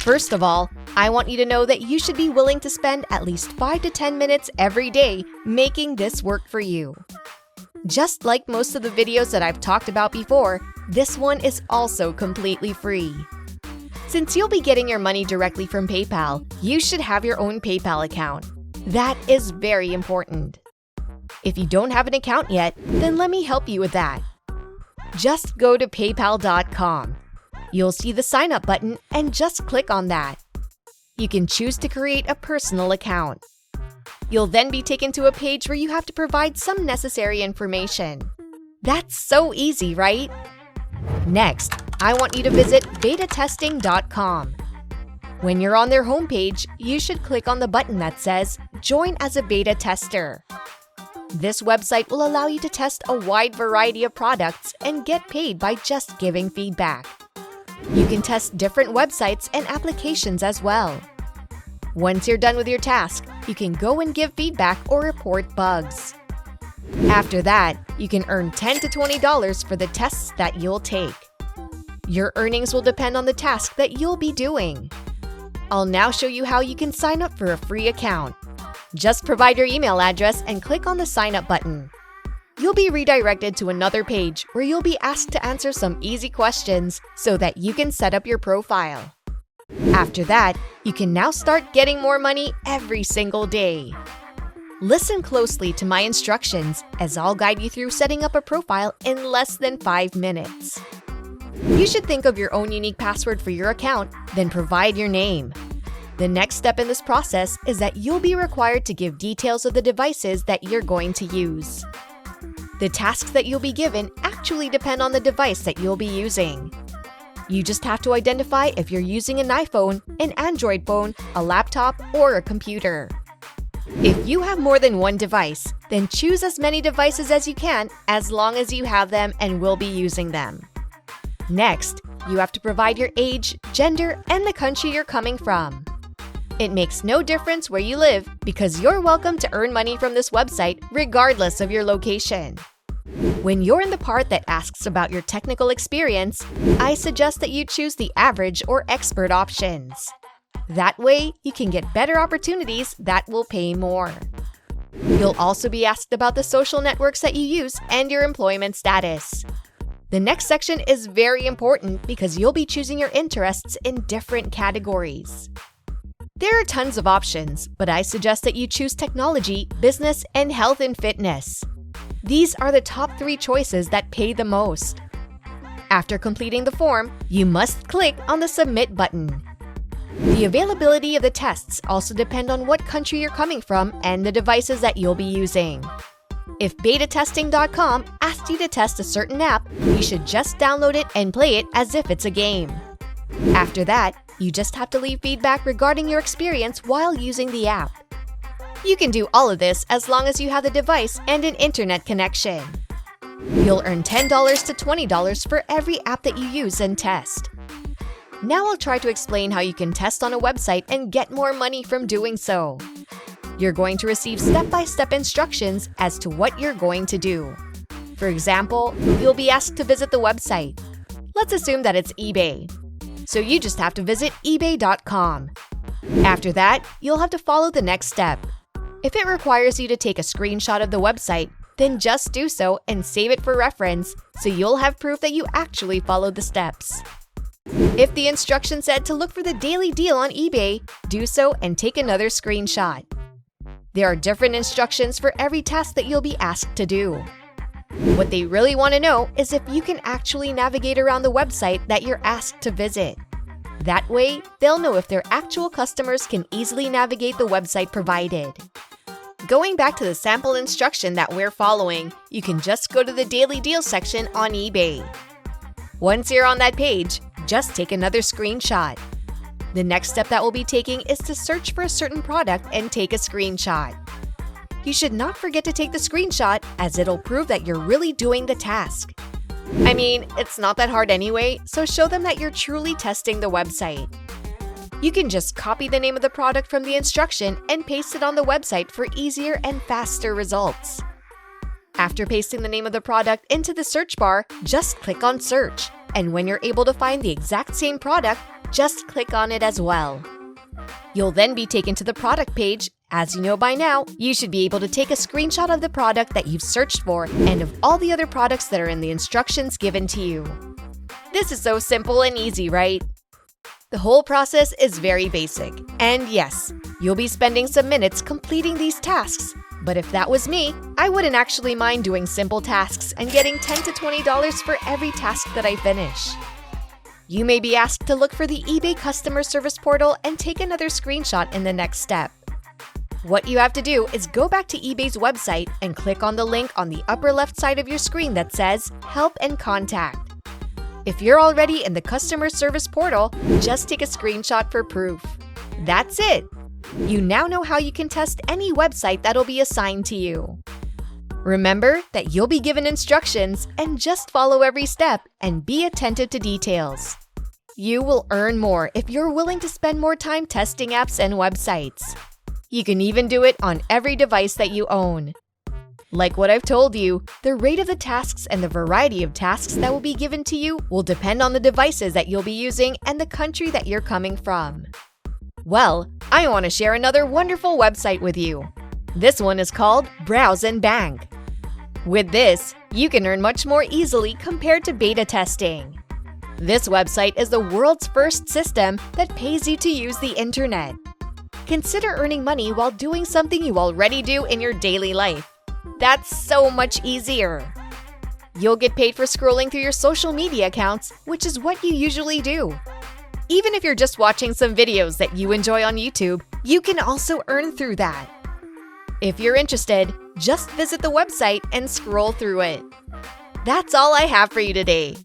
First of all, I want you to know that you should be willing to spend at least 5 to 10 minutes every day making this work for you. Just like most of the videos that I've talked about before, this one is also completely free. Since you'll be getting your money directly from PayPal, you should have your own PayPal account. That is very important. If you don't have an account yet, then let me help you with that. Just go to paypal.com. You'll see the sign up button and just click on that. You can choose to create a personal account. You'll then be taken to a page where you have to provide some necessary information. That's so easy, right? Next, I want you to visit betatesting.com. When you're on their homepage, you should click on the button that says Join as a Beta Tester. This website will allow you to test a wide variety of products and get paid by just giving feedback. You can test different websites and applications as well. Once you're done with your task, you can go and give feedback or report bugs. After that, you can earn $10 to $20 for the tests that you'll take. Your earnings will depend on the task that you'll be doing. I'll now show you how you can sign up for a free account. Just provide your email address and click on the Sign Up button. You'll be redirected to another page where you'll be asked to answer some easy questions so that you can set up your profile. After that, you can now start getting more money every single day. Listen closely to my instructions as I'll guide you through setting up a profile in less than 5 minutes. You should think of your own unique password for your account, then provide your name. The next step in this process is that you'll be required to give details of the devices that you're going to use. The tasks that you'll be given actually depend on the device that you'll be using. You just have to identify if you're using an iPhone, an Android phone, a laptop, or a computer. If you have more than one device, then choose as many devices as you can as long as you have them and will be using them. Next, you have to provide your age, gender, and the country you're coming from. It makes no difference where you live because you're welcome to earn money from this website regardless of your location. When you're in the part that asks about your technical experience, I suggest that you choose the average or expert options. That way, you can get better opportunities that will pay more. You'll also be asked about the social networks that you use and your employment status. The next section is very important because you'll be choosing your interests in different categories. There are tons of options, but I suggest that you choose technology, business, and health and fitness. These are the top 3 choices that pay the most. After completing the form, you must click on the Submit button. The availability of the tests also depend on what country you're coming from and the devices that you'll be using. If betatesting.com asks you to test a certain app, you should just download it and play it as if it's a game. After that, you just have to leave feedback regarding your experience while using the app. You can do all of this as long as you have the device and an internet connection. You'll earn $10 to $20 for every app that you use and test. Now I'll try to explain how you can test on a website and get more money from doing so. You're going to receive step-by-step instructions as to what you're going to do. For example, you'll be asked to visit the website. Let's assume that it's eBay. So you just have to visit ebay.com. After that, you'll have to follow the next step. If it requires you to take a screenshot of the website, then just do so and save it for reference so you'll have proof that you actually followed the steps. If the instruction said to look for the daily deal on eBay, do so and take another screenshot. There are different instructions for every task that you'll be asked to do. What they really want to know is if you can actually navigate around the website that you're asked to visit. That way, they'll know if their actual customers can easily navigate the website provided. Going back to the sample instruction that we're following, you can just go to the Daily Deal section on eBay. Once you're on that page, just take another screenshot. The next step that we'll be taking is to search for a certain product and take a screenshot. You should not forget to take the screenshot as it'll prove that you're really doing the task. I mean, it's not that hard anyway, so show them that you're truly testing the website. You can just copy the name of the product from the instruction and paste it on the website for easier and faster results. After pasting the name of the product into the search bar, just click on Search. And when you're able to find the exact same product, just click on it as well. You'll then be taken to the product page. As you know by now, you should be able to take a screenshot of the product that you've searched for and of all the other products that are in the instructions given to you. This is so simple and easy, right? The whole process is very basic. And yes, you'll be spending some minutes completing these tasks. But if that was me, I wouldn't actually mind doing simple tasks and getting $10 to $20 for every task that I finish. You may be asked to look for the eBay customer service portal and take another screenshot in the next step. What you have to do is go back to eBay's website and click on the link on the upper left side of your screen that says Help and Contact. If you're already in the customer service portal, just take a screenshot for proof. That's it! You now know how you can test any website that'll be assigned to you. Remember that you'll be given instructions and just follow every step and be attentive to details. You will earn more if you're willing to spend more time testing apps and websites. You can even do it on every device that you own. Like what I've told you, the rate of the tasks and the variety of tasks that will be given to you will depend on the devices that you'll be using and the country that you're coming from. Well, I want to share another wonderful website with you. This one is called Browse and Bank. With this, you can earn much more easily compared to beta testing. This website is the world's first system that pays you to use the internet. Consider earning money while doing something you already do in your daily life. That's so much easier. You'll get paid for scrolling through your social media accounts, which is what you usually do. Even if you're just watching some videos that you enjoy on YouTube, you can also earn through that. If you're interested, just visit the website and scroll through it. That's all I have for you today.